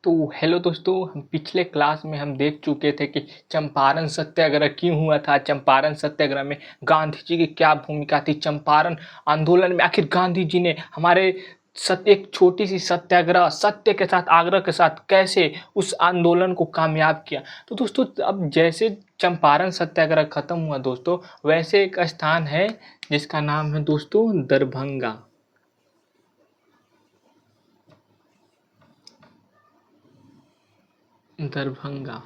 तो हेलो दोस्तों, हम पिछले क्लास में हम देख चुके थे कि चंपारण सत्याग्रह क्यों हुआ था। चंपारण सत्याग्रह में गांधी जी की क्या भूमिका थी। चंपारण आंदोलन में आखिर गांधी जी ने हमारे एक छोटी सी सत्याग्रह सत्य के साथ आग्रह के साथ कैसे उस आंदोलन को कामयाब किया। तो दोस्तों, अब जैसे चंपारण सत्याग्रह खत्म हुआ दोस्तों, वैसे एक स्थान है जिसका नाम है दोस्तों दरभंगा। दरभंगा।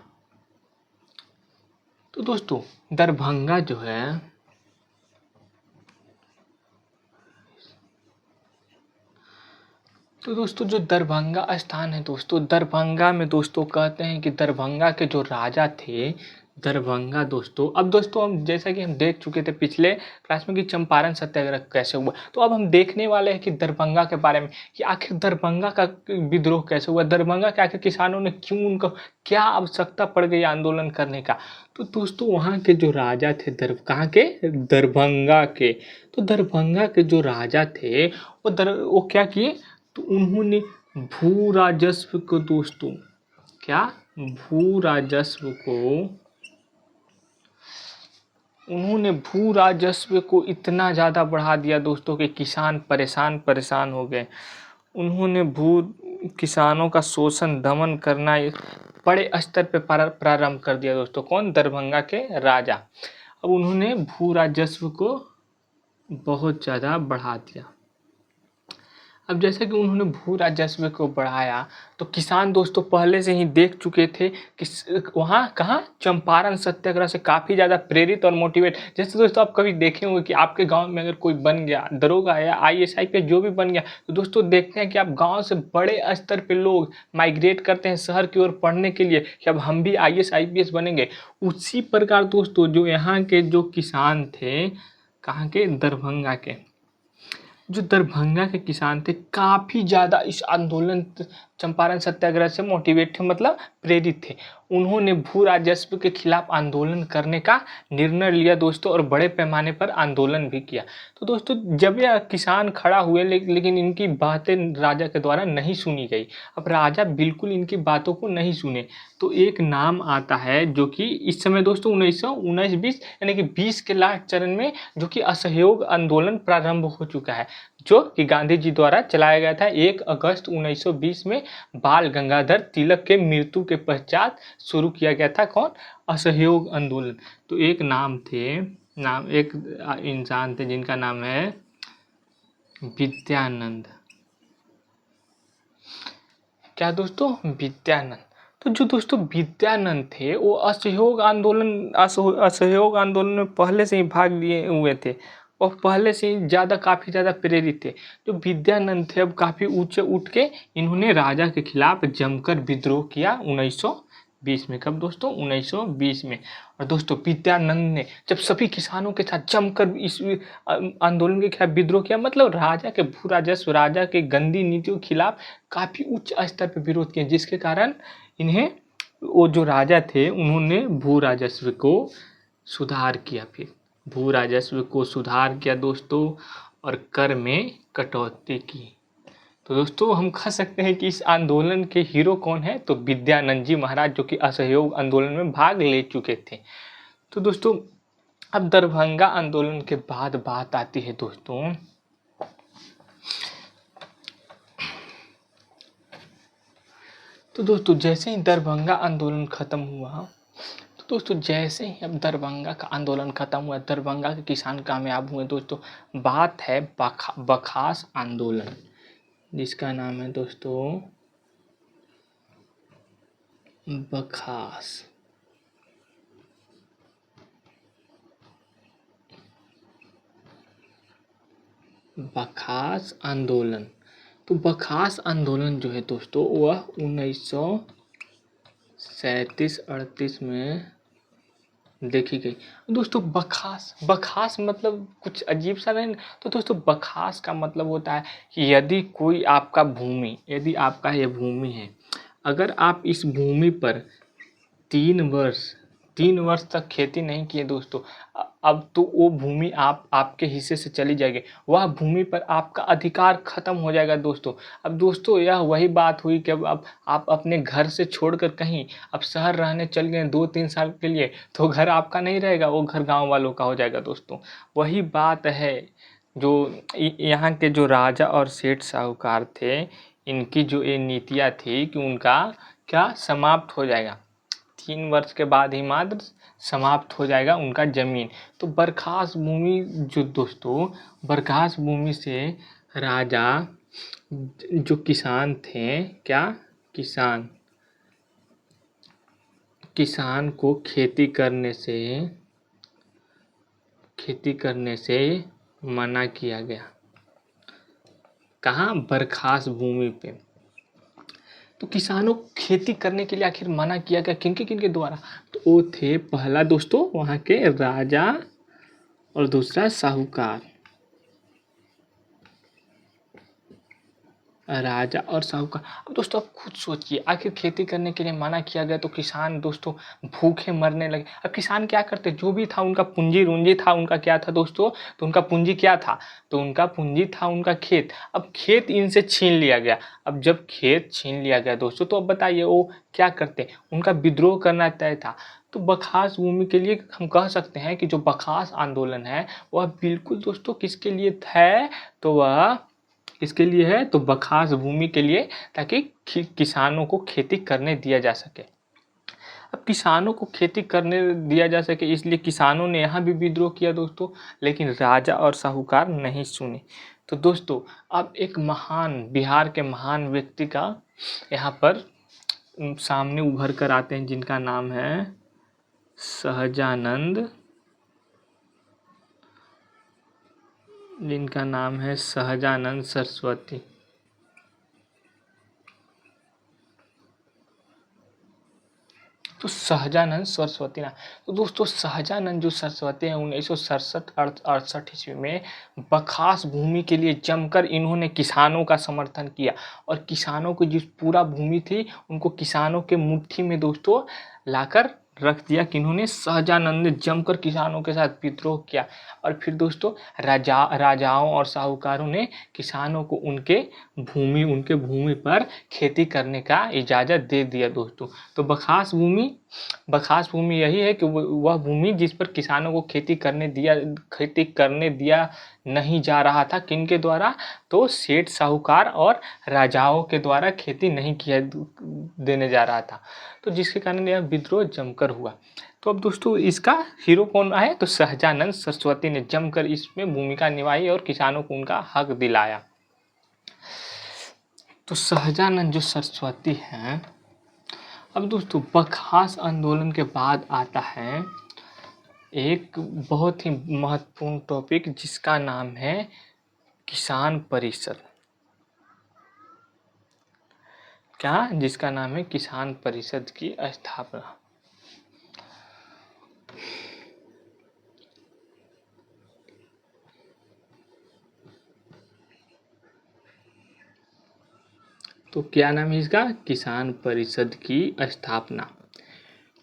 तो दोस्तों, दरभंगा जो है, तो दोस्तों जो दरभंगा स्थान है दोस्तों, दरभंगा में दोस्तों कहते हैं कि दरभंगा के जो राजा थे, दरभंगा दोस्तों, अब दोस्तों हम जैसा कि हम देख चुके थे पिछले क्लास में कि चंपारण सत्याग्रह कैसे हुआ, तो अब हम देखने वाले हैं कि दरभंगा के बारे में कि आखिर दरभंगा का विद्रोह कैसे हुआ, दरभंगा के आखिर किसानों ने क्यों, उनको क्या आवश्यकता पड़ गई आंदोलन करने का। तो दोस्तों वहाँ के जो राजा थे, कहाँ के, दरभंगा के, तो दरभंगा के जो राजा थे वो क्या किए, तो उन्होंने भू राजस्व को दोस्तों, क्या, भू राजस्व को, उन्होंने भू राजस्व को इतना ज़्यादा बढ़ा दिया दोस्तों कि किसान परेशान परेशान हो गए। उन्होंने किसानों का शोषण दमन करना बड़े स्तर पे प्रारंभ कर दिया दोस्तों। कौन, दरभंगा के राजा। अब उन्होंने भू राजस्व को बहुत ज़्यादा बढ़ा दिया। अब जैसे कि उन्होंने भू राजस्व को बढ़ाया तो किसान दोस्तों पहले से ही देख चुके थे कि वहाँ कहाँ, चंपारण सत्याग्रह से काफ़ी ज़्यादा प्रेरित और मोटिवेट। जैसे दोस्तों आप कभी देखे होंगे कि आपके गांव में अगर कोई बन गया दरोगा या IAS IPS जो भी बन गया, तो दोस्तों देखते हैं कि आप गाँव से बड़े स्तर पर लोग माइग्रेट करते हैं शहर की ओर पढ़ने के लिए कि अब हम भी IAS IPS बनेंगे। उसी प्रकार दोस्तों जो यहाँ के जो किसान थे, कहाँ के, दरभंगा के, जो दरभंगा के किसान थे काफ़ी ज़्यादा इस आंदोलन चंपारण सत्याग्रह से मोटिवेट थे, मतलब प्रेरित थे। उन्होंने भू राजस्व के खिलाफ आंदोलन करने का निर्णय लिया दोस्तों और बड़े पैमाने पर आंदोलन भी किया। तो दोस्तों जब यह किसान खड़ा हुए लेकिन इनकी बातें राजा के द्वारा नहीं सुनी गई। अब राजा बिल्कुल इनकी बातों को नहीं सुने तो एक नाम आता है जो कि इस समय दोस्तों 1919-20 यानी कि 20 के लास्ट चरण में जो कि असहयोग आंदोलन प्रारंभ हो चुका है, जो कि गांधी जी द्वारा चलाया गया था 1 अगस्त 1920 में बाल गंगाधर तिलक के मृत्यु के पश्चात शुरू किया गया था। कौन, असहयोग आंदोलन। तो एक एक इंसान थे जिनका नाम है विद्यानंद। क्या दोस्तों, विद्यानंद। तो जो दोस्तों विद्यानंद थे वो असहयोग आंदोलन में पहले से ही भाग लिए हुए थे और पहले से ही काफ़ी ज़्यादा प्रेरित थे। जो विद्यानंद थे अब काफ़ी ऊंचे उठ के इन्होंने राजा के खिलाफ जमकर विद्रोह किया 1920 में। कब दोस्तों, 1920 में। और दोस्तों विद्यानंद ने जब सभी किसानों के साथ जमकर इस आंदोलन के खिलाफ विद्रोह किया, मतलब राजा के भू राजस्व, राजा के गंदी नीतियों के खिलाफ काफ़ी उच्च स्तर पर विरोध किया, जिसके कारण इन्हें, वो जो राजा थे उन्होंने भू राजस्व को सुधार किया। फिर भू राजस्व को सुधार किया दोस्तों और कर में कटौती की। तो दोस्तों हम कह सकते हैं कि इस आंदोलन के हीरो कौन है, तो विद्यानंद जी महाराज, जो कि असहयोग आंदोलन में भाग ले चुके थे। तो दोस्तों अब दरभंगा आंदोलन के बाद बात आती है दोस्तों, तो दोस्तों जैसे ही दरभंगा आंदोलन खत्म हुआ, तो दोस्तों जैसे ही अब दरभंगा का आंदोलन खत्म हुआ, दरभंगा के किसान कामयाब हुए दोस्तों, बात है बखास आंदोलन, जिसका नाम है दोस्तों बखास। बखास आंदोलन। तो बखास आंदोलन जो है दोस्तों वह 1937-38 में देखी गई। दोस्तों बखास मतलब कुछ अजीब सा नहीं। तो दोस्तों बखास का मतलब होता है कि यदि आपका ये भूमि है, अगर आप इस भूमि पर 3 वर्ष 3 वर्ष तक खेती नहीं किए दोस्तों, अब तो वो भूमि आपके हिस्से से चली जाएगी, वह भूमि पर आपका अधिकार खत्म हो जाएगा दोस्तों। अब दोस्तों यह वही बात हुई कि अब आप अपने घर से छोड़कर कहीं अब शहर रहने चल गए 2-3 साल के लिए, तो घर आपका नहीं रहेगा, वो घर गांव वालों का हो जाएगा दोस्तों। वही बात है, जो यहाँ के जो राजा और सेठ साहूकार थे, इनकी जो ये नीतियाँ थी कि उनका क्या समाप्त हो जाएगा, 3 वर्ष के बाद ही मात्र समाप्त हो जाएगा उनका जमीन। तो बरखास्त भूमि जो दोस्तों, बरखास्त भूमि से राजा जो किसान थे, क्या किसान, किसान को खेती करने से मना किया गया। कहाँ? बरखास्त भूमि पे। तो किसानों को खेती करने के लिए आखिर मना किया गया किनके द्वारा? तो वो थे पहला दोस्तों वहाँ के राजा और दूसरा साहूकार। राजा और साहूकार। अब दोस्तों आप खुद सोचिए, आखिर खेती करने के लिए मना किया गया तो किसान दोस्तों भूखे मरने लगे। अब किसान क्या करते, जो भी था उनका पूंजी था, उनका क्या था दोस्तों, तो उनका पूंजी क्या था, तो उनका पूंजी था उनका खेत। अब खेत इनसे छीन लिया गया। अब जब खेत छीन लिया गया दोस्तों, तो अब बताइए वो क्या करते, उनका विद्रोह करना तय था। तो बखास भूमि के लिए हम कह सकते हैं कि जो बखास आंदोलन है वह बिल्कुल दोस्तों किसके लिए है, तो वह किसके लिए है, तो बखास भूमि के लिए, ताकि किसानों को खेती करने दिया जा सके। अब किसानों को खेती करने दिया जा सके इसलिए किसानों ने यहाँ भी विद्रोह किया दोस्तों, लेकिन राजा और साहूकार नहीं सुने। तो दोस्तों अब एक महान, बिहार के महान व्यक्ति का यहाँ पर सामने उभर कर आते हैं, जिनका नाम है सहजानंद, जिनका नाम है सहजानंद सरस्वती। तो सहजानंद सरस्वती ना, तो दोस्तों सहजानंद जो सरस्वती हैं 1967-68 ईस्वी में बखास भूमि के लिए जमकर इन्होंने किसानों का समर्थन किया, और किसानों को जिस पूरा भूमि थी उनको किसानों के मुट्ठी में दोस्तों लाकर रख दिया, कि इन्होंने सहजानंद ने जमकर किसानों के साथ विद्रोह किया। और फिर दोस्तों राजाओं और साहूकारों ने किसानों को उनके भूमि पर खेती करने का इजाज़त दे दिया दोस्तों। तो बखास भूमि यही है कि वह भूमि जिस पर किसानों को खेती करने दिया नहीं जा रहा था, किनके द्वारा, तो सेठ साहूकार और राजाओं के द्वारा खेती नहीं किया देने जा रहा था, तो जिसके कारण यह विद्रोह जमकर हुआ। तो अब दोस्तों इसका हीरो कौन है, तो सहजानंद सरस्वती ने जमकर इसमें भूमिका निभाई और किसानों को उनका हक दिलाया। तो सहजानंद जो सरस्वती हैं, अब दोस्तों बखास आंदोलन के बाद आता है एक बहुत ही महत्वपूर्ण टॉपिक, जिसका नाम है किसान परिषद। क्या? जिसका नाम है किसान परिषद की स्थापना। तो क्या नाम है इसका? किसान परिषद की स्थापना।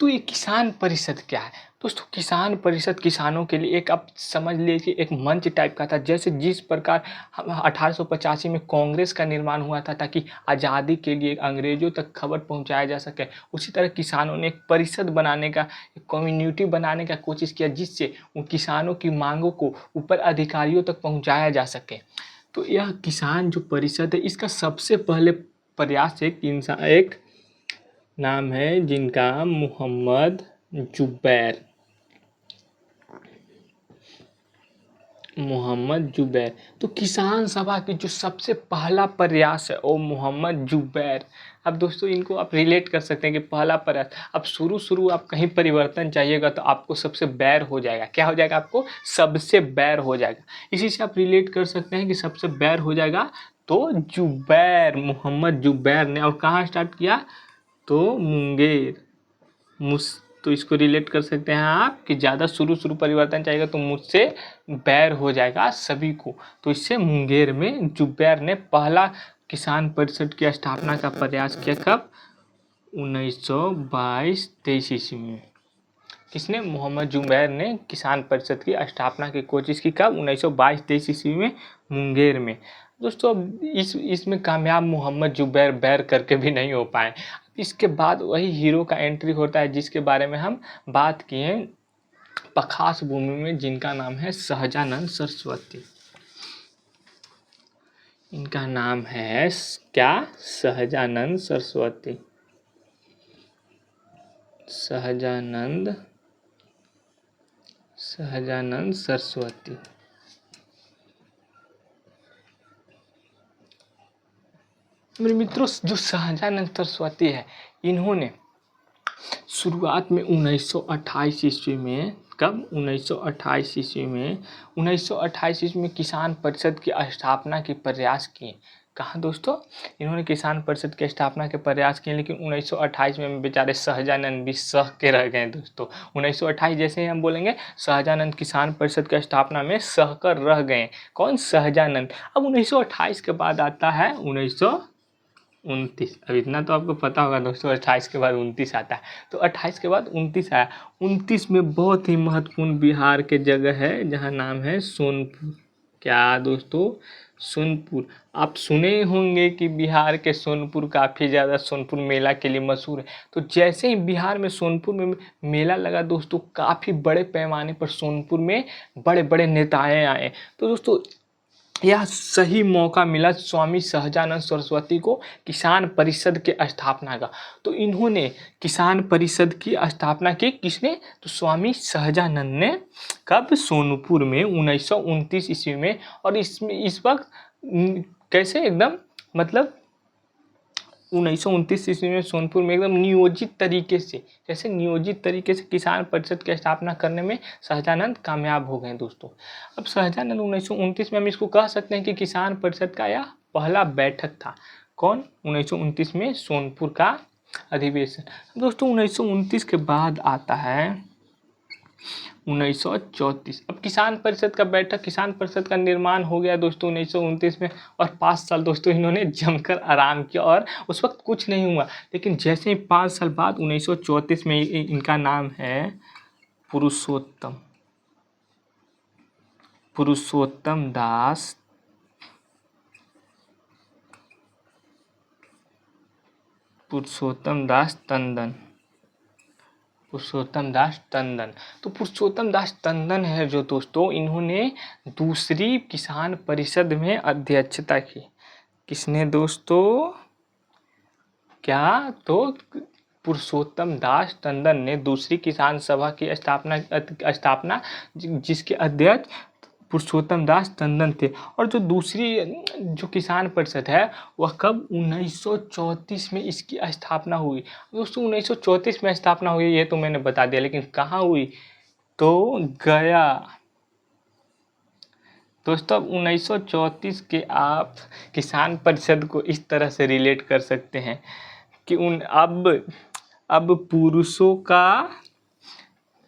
तो ये किसान परिषद क्या है दोस्तों? किसान परिषद किसानों के लिए एक, आप समझ लीजिए, एक मंच टाइप का था। जैसे जिस प्रकार 1885 में कांग्रेस का निर्माण हुआ था ताकि आज़ादी के लिए अंग्रेजों तक खबर पहुंचाया जा सके, उसी तरह किसानों ने एक परिषद बनाने का, एक कम्युनिटी बनाने का कोशिश किया, जिससे उन किसानों की मांगों को ऊपर अधिकारियों तक पहुँचाया जा सके। तो यह किसान जो परिषद है, इसका सबसे पहले प्रयास एक नाम है जिनका मोहम्मद जुबैर। तो किसान सभा की जो सबसे पहला प्रयास है वो मोहम्मद जुबैर। अब दोस्तों इनको आप रिलेट कर सकते हैं कि पहला प्रयास, अब शुरू आप कहीं परिवर्तन चाहिएगा तो आपको सबसे बैर हो जाएगा। क्या हो जाएगा? आपको सबसे बैर हो जाएगा। इसी से आप रिलेट कर सकते हैं कि सबसे बैर हो जाएगा। तो जुबैर, मोहम्मद जुबैर ने, और कहाँ स्टार्ट किया? तो मुंगेर। तो इसको रिलेट कर सकते हैं आप कि ज़्यादा शुरू परिवर्तन चाहिएगा तो मुझसे बैर हो जाएगा सभी को। तो इससे मुंगेर में जुबैर ने पहला किसान परिषद की स्थापना का प्रयास किया। कब? 1922-23 ईस्वी में। किसने? मोहम्मद जुबैर ने किसान परिषद की स्थापना की कोशिश की। कब? 1922-23 ईस्वी में मुंगेर में। दोस्तों अब इसमें कामयाब मोहम्मद जुबैर बैर करके भी नहीं हो पाए। इसके बाद वही हीरो का एंट्री होता है जिसके बारे में हम बात किए पखास भूमि में, जिनका नाम है सहजानंद सरस्वती। इनका नाम है क्या? सहजानंद सरस्वती। सहजानंद सरस्वती। मेरे मित्रों, जो सहजानंद सरस्वती है, इन्होंने शुरुआत में 1928 ईस्वी में, कब? 1928 ईस्वी में, 1928 ईस्वी में किसान परिषद की स्थापना के प्रयास किए। कहाँ दोस्तों? इन्होंने किसान परिषद की स्थापना के प्रयास किए, लेकिन 1928 में बेचारे सहजानंद भी सह के रह गए दोस्तों। 1928 जैसे ही हम बोलेंगे, सहजानंद किसान परिषद की स्थापना में सह कर रह गए। कौन? सहजानंद। अब 1928 के बाद आता है 1929। अब इतना तो आपको पता होगा दोस्तों, 28 के बाद 29 आता है। तो 28 के बाद 29 आया। 29 में बहुत ही महत्वपूर्ण बिहार के जगह है जहाँ नाम है सोनपुर। क्या दोस्तों? सोनपुर। आप सुने होंगे कि बिहार के सोनपुर काफ़ी ज़्यादा सोनपुर मेला के लिए मशहूर है। तो जैसे ही बिहार में सोनपुर में मेला लगा दोस्तों, काफ़ी बड़े पैमाने पर सोनपुर में बड़े बड़े नेताएं आए। तो दोस्तों यह सही मौका मिला स्वामी सहजानंद सरस्वती को किसान परिषद के स्थापना का। तो इन्होंने किसान परिषद की स्थापना की। किसने? तो स्वामी सहजानंद ने। कब? सोनपुर में 1929 ईस्वी में। और इसमें इस वक्त कैसे एकदम मतलब 1929 ईस्वी में सोनपुर में एकदम नियोजित तरीके से, जैसे नियोजित तरीके से किसान परिषद की स्थापना करने में सहजानंद कामयाब हो गए दोस्तों। अब सहजानंद 1929 में हम इसको कह सकते हैं कि किसान परिषद का यह पहला बैठक था। कौन? 1929 में सोनपुर का अधिवेशन। दोस्तों 1929 के बाद आता है 1934। अब किसान परिषद का बैठक, किसान परिषद का निर्माण हो गया दोस्तों 1929 में। और 5 साल दोस्तों इन्होंने जमकर आराम किया और उस वक्त कुछ नहीं हुआ। लेकिन जैसे ही 5 साल बाद 1934 में इनका नाम है पुरुषोत्तम टंडन। तो पुरुषोत्तम दास टंडन है जो दोस्तों, इन्होंने दूसरी किसान परिषद में अध्यक्षता की। किसने दोस्तों? क्या? तो पुरुषोत्तम दास टंडन ने दूसरी किसान सभा की स्थापना जिसके अध्यक्ष पुरुषोत्तम दास टंडन थे। और जो दूसरी जो किसान परिषद है वह कब? 1934 में इसकी स्थापना हुई दोस्तों। 1934 में स्थापना हुई, ये तो मैंने बता दिया, लेकिन कहाँ हुई? तो गया दोस्तों। अब 1934 के आप किसान परिषद को इस तरह से रिलेट कर सकते हैं कि अब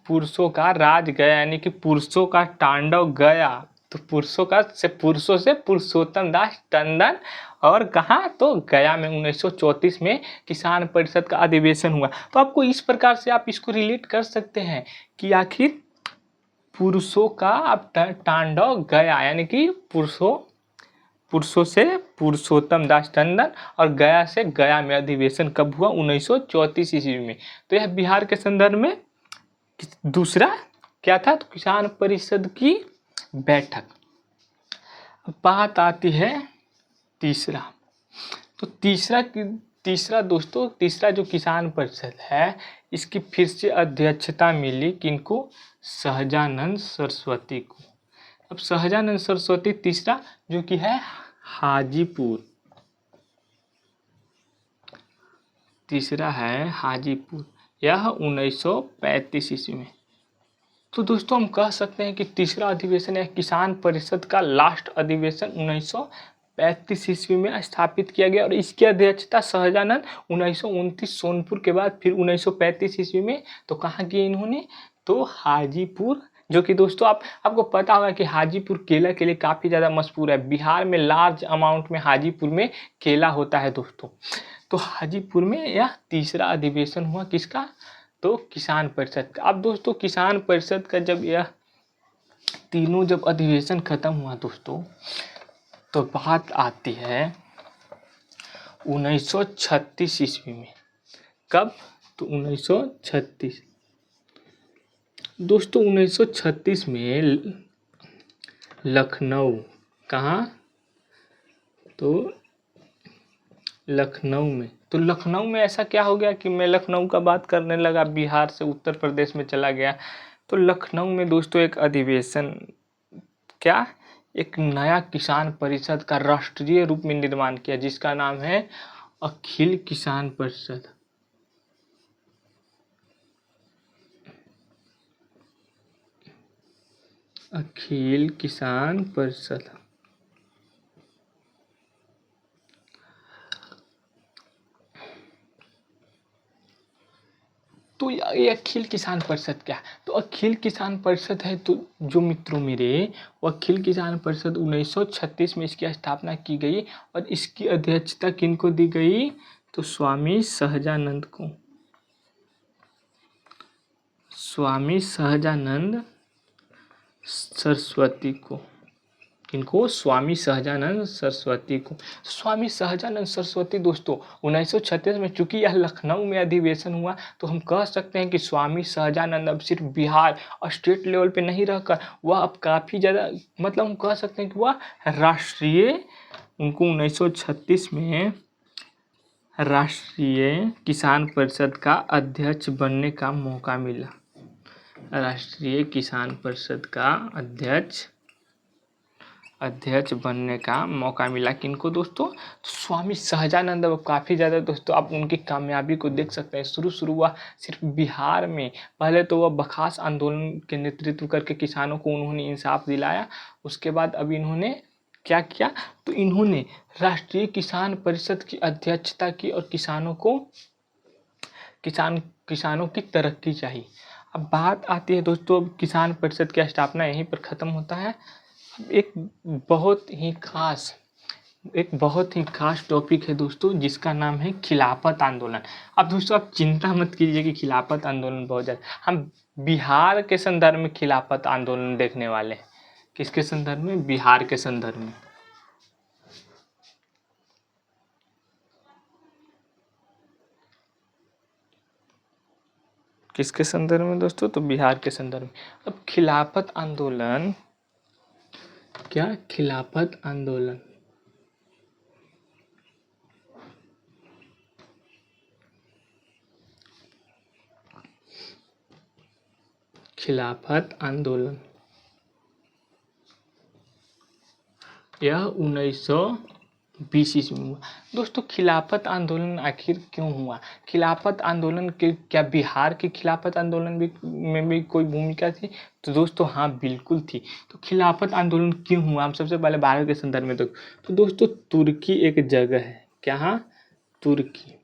पुरुषों का राज गया, यानी कि पुरुषों का तांडव गया। तो पुरुषों से पुरुषोत्तम दास टंडन। और कहाँ? तो गया में 1934 में किसान परिषद का अधिवेशन हुआ। तो आपको इस प्रकार से आप इसको रिलेट कर सकते हैं कि आखिर पुरुषों का अब तांडव गया, यानी कि पुरुषों से पुरुषोत्तम दास टंडन और गया से गया में अधिवेशन कब हुआ? 1934 ईस्वी में। तो यह बिहार के संदर्भ में दूसरा क्या था? तो किसान परिषद की बैठक। अब बात आती है तीसरा। तो तीसरा दोस्तों, तीसरा जो किसान परिषद है, इसकी फिर से अध्यक्षता मिली किनको? सहजानंद सरस्वती को। अब सहजानंद सरस्वती तीसरा, जो कि है हाजीपुर। तीसरा है हाजीपुर, यह 1935 ईस्वी में। तो दोस्तों हम कह सकते हैं कि तीसरा अधिवेशन है किसान परिषद का लास्ट अधिवेशन 1935 ईस्वी में स्थापित किया गया। और इसकी अध्यक्षता सहजानंद 1929 सोनपुर के बाद फिर 1935 ईस्वी में तो कहाँ किए इन्होंने? तो हाजीपुर, जो कि दोस्तों आपको पता होगा कि हाजीपुर केला के लिए काफ़ी ज़्यादा मशहूर है। बिहार में लार्ज अमाउंट में हाजीपुर में केला होता है दोस्तों। तो हाजीपुर में यह तीसरा अधिवेशन हुआ किसका? तो किसान परिषद का। अब दोस्तों किसान परिषद का जब यह तीनों जब अधिवेशन खत्म हुआ दोस्तों, तो बात आती है 1936 ईस्वी में। कब? तो 1936 दोस्तों। 1936 में लखनऊ, कहाँ? तो लखनऊ में। तो लखनऊ में ऐसा क्या हो गया कि मैं लखनऊ का बात करने लगा, बिहार से उत्तर प्रदेश में चला गया। तो लखनऊ में दोस्तों एक अधिवेशन, क्या, एक नया किसान परिषद का राष्ट्रीय रूप में निर्माण किया, जिसका नाम है अखिल किसान परिषद। अखिल किसान परिषद। तो ये अखिल किसान परिषद क्या है? तो अखिल किसान परिषद है तो जो मित्रों मेरे, वो अखिल किसान परिषद 1936 में इसकी स्थापना की गई और इसकी अध्यक्षता किनको दी गई? तो स्वामी सहजानंद को। स्वामी सहजानंद सरस्वती को। किनको? स्वामी सहजानंद सरस्वती को। स्वामी सहजानंद सरस्वती दोस्तों 1936 में, चूंकि यह लखनऊ में अधिवेशन हुआ, तो हम कह सकते हैं कि स्वामी सहजानंद अब सिर्फ बिहार और स्टेट लेवल पे नहीं रहकर वह अब काफ़ी ज़्यादा, मतलब हम कह सकते हैं कि वह राष्ट्रीय, उनको 1936 में राष्ट्रीय किसान परिषद का अध्यक्ष बनने का मौका मिला। राष्ट्रीय किसान परिषद का अध्यक्ष बनने का मौका मिला। किनको दोस्तों? स्वामी सहजानंद। अब काफ़ी ज़्यादा दोस्तों आप उनकी कामयाबी को देख सकते हैं। शुरू वह सिर्फ बिहार में, पहले तो वह बखास आंदोलन के नेतृत्व करके किसानों को उन्होंने इंसाफ दिलाया। उसके बाद अब इन्होंने क्या किया? तो इन्होंने राष्ट्रीय किसान परिषद की अध्यक्षता की और किसानों की तरक्की चाहिए। अब बात आती है दोस्तों, किसान परिषद की स्थापना यहीं पर ख़त्म होता है। एक बहुत ही खास टॉपिक है दोस्तों, जिसका नाम है खिलाफत आंदोलन। अब दोस्तों आप चिंता मत कीजिए कि खिलाफत आंदोलन बहुत ज़्यादा, हम बिहार के संदर्भ में खिलाफत आंदोलन देखने वाले हैं। किसके संदर्भ में? बिहार के संदर्भ में। किसके संदर्भ में दोस्तों? तो बिहार के संदर्भ में। अब खिलाफत आंदोलन क्या? खिलाफत आंदोलन यह 1920 ईस्वी में हुआ। दोस्तों खिलाफत आंदोलन आखिर क्यों हुआ? खिलाफत आंदोलन के क्या बिहार के खिलाफत आंदोलन में भी कोई भूमिका थी? तो दोस्तों हाँ, बिल्कुल थी। तो खिलाफत आंदोलन क्यों हुआ? हम सबसे पहले भारत के संदर्भ में तो दोस्तों तुर्की एक जगह है। क्या? तुर्की।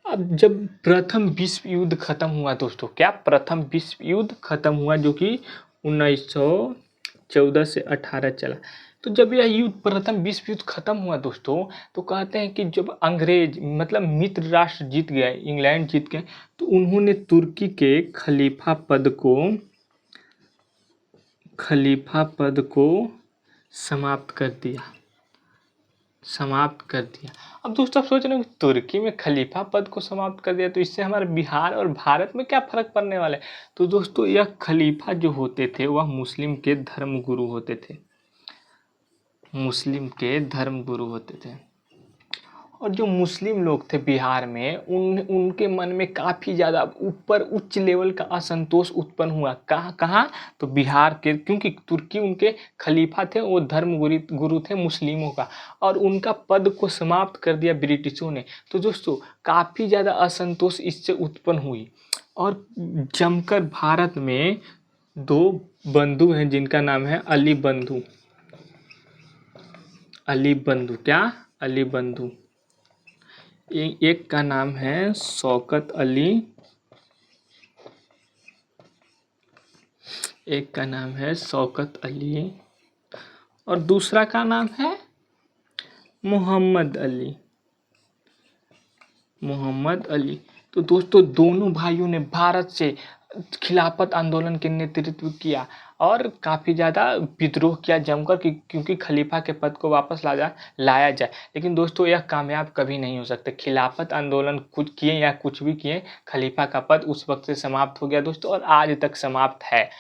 अब जब प्रथम विश्व युद्ध खत्म हुआ दोस्तों, क्या? प्रथम विश्व युद्ध खत्म हुआ, जो कि 1914 से 18 चला। तो जब यह युद्ध, प्रथम विश्व युद्ध खत्म हुआ दोस्तों, तो कहते हैं कि जब अंग्रेज, मतलब मित्र राष्ट्र जीत गए, इंग्लैंड जीत गए, तो उन्होंने तुर्की के खलीफा पद को समाप्त कर दिया। अब दोस्तों आप सोच रहे हो कि तुर्की में खलीफा पद को समाप्त कर दिया, तो इससे हमारे बिहार और भारत में क्या फर्क पड़ने वाला है? तो दोस्तों यह खलीफा जो होते थे वह मुस्लिम के धर्मगुरु होते थे। और जो मुस्लिम लोग थे बिहार में, उनके मन में काफ़ी ज़्यादा उच्च लेवल का असंतोष उत्पन्न हुआ। कहाँ? तो बिहार के, क्योंकि तुर्की उनके खलीफा थे, वो गुरु थे मुस्लिमों का, और उनका पद को समाप्त कर दिया ब्रिटिशों ने। तो दोस्तों काफ़ी ज़्यादा असंतोष इससे उत्पन्न हुई, और जमकर भारत में दो बंधु हैं जिनका नाम है अली बंधु। क्या? अली बंधु। एक का नाम है शौकत अली, और दूसरा का नाम है मोहम्मद अली। मोहम्मद अली। तो दोस्तों दोनों भाइयों ने भारत से खिलाफत आंदोलन के नेतृत्व किया और काफ़ी ज़्यादा विद्रोह किया जमकर क्योंकि खलीफा के पद को वापस लाया जाए। लेकिन दोस्तों यह कामयाब कभी नहीं हो सकते। खिलाफत आंदोलन कुछ किए या कुछ भी किए, खलीफा का पद उस वक्त से समाप्त हो गया दोस्तों, और आज तक समाप्त है।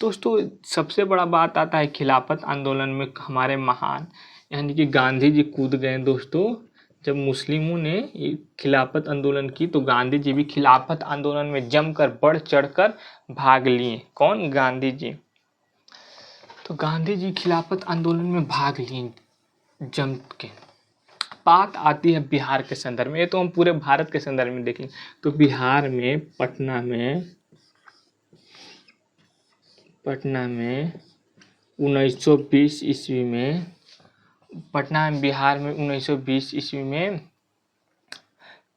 दोस्तों सबसे बड़ा बात आता है खिलाफत आंदोलन में हमारे महान यानी कि गांधी जी कूद गए दोस्तों। जब मुस्लिमों ने खिलाफत आंदोलन की तो गांधी जी भी खिलाफत आंदोलन में जमकर बढ़ चढ़कर भाग लिए। कौन? गांधी जी। तो गांधी जी खिलाफत आंदोलन में भाग लिए जम के। बात आती है बिहार के संदर्भ में, ये तो हम पूरे भारत के संदर्भ में देखेंगे। तो बिहार में पटना में 1920 ईस्वी में, पटना में बिहार में 1920 ईस्वी में,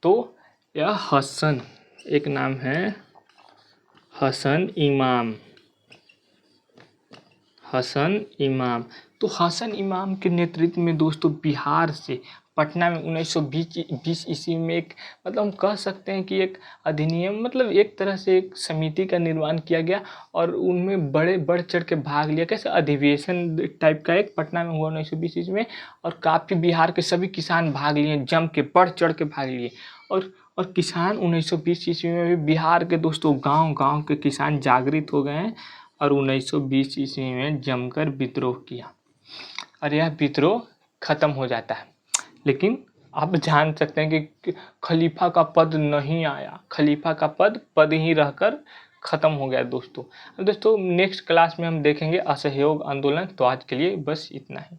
तो यह हसन, एक नाम है हसन इमाम। तो हसन इमाम के नेतृत्व में दोस्तों बिहार से पटना में 1920 ईस्वी में एक, मतलब हम कह सकते हैं कि एक अधिनियम, मतलब एक तरह से एक समिति का निर्माण किया गया और उनमें बढ़ चढ़ के भाग लिया। कैसे? अधिवेशन टाइप का एक पटना में हुआ 1920 ईस्वी में, और काफ़ी बिहार के सभी किसान भाग लिए, जम के बढ़ चढ़ के भाग लिए। और किसान 1920 ईस्वी में भी बिहार के दोस्तों गांव के किसान जागृत हो गए हैं और 1920 ईस्वी में जमकर विद्रोह किया और यह विद्रोह खत्म हो जाता है। लेकिन आप जान सकते हैं कि खलीफा का पद नहीं आया, खलीफा का पद ही रहकर खत्म हो गया दोस्तों। अब दोस्तों नेक्स्ट क्लास में हम देखेंगे असहयोग आंदोलन। तो आज के लिए बस इतना ही।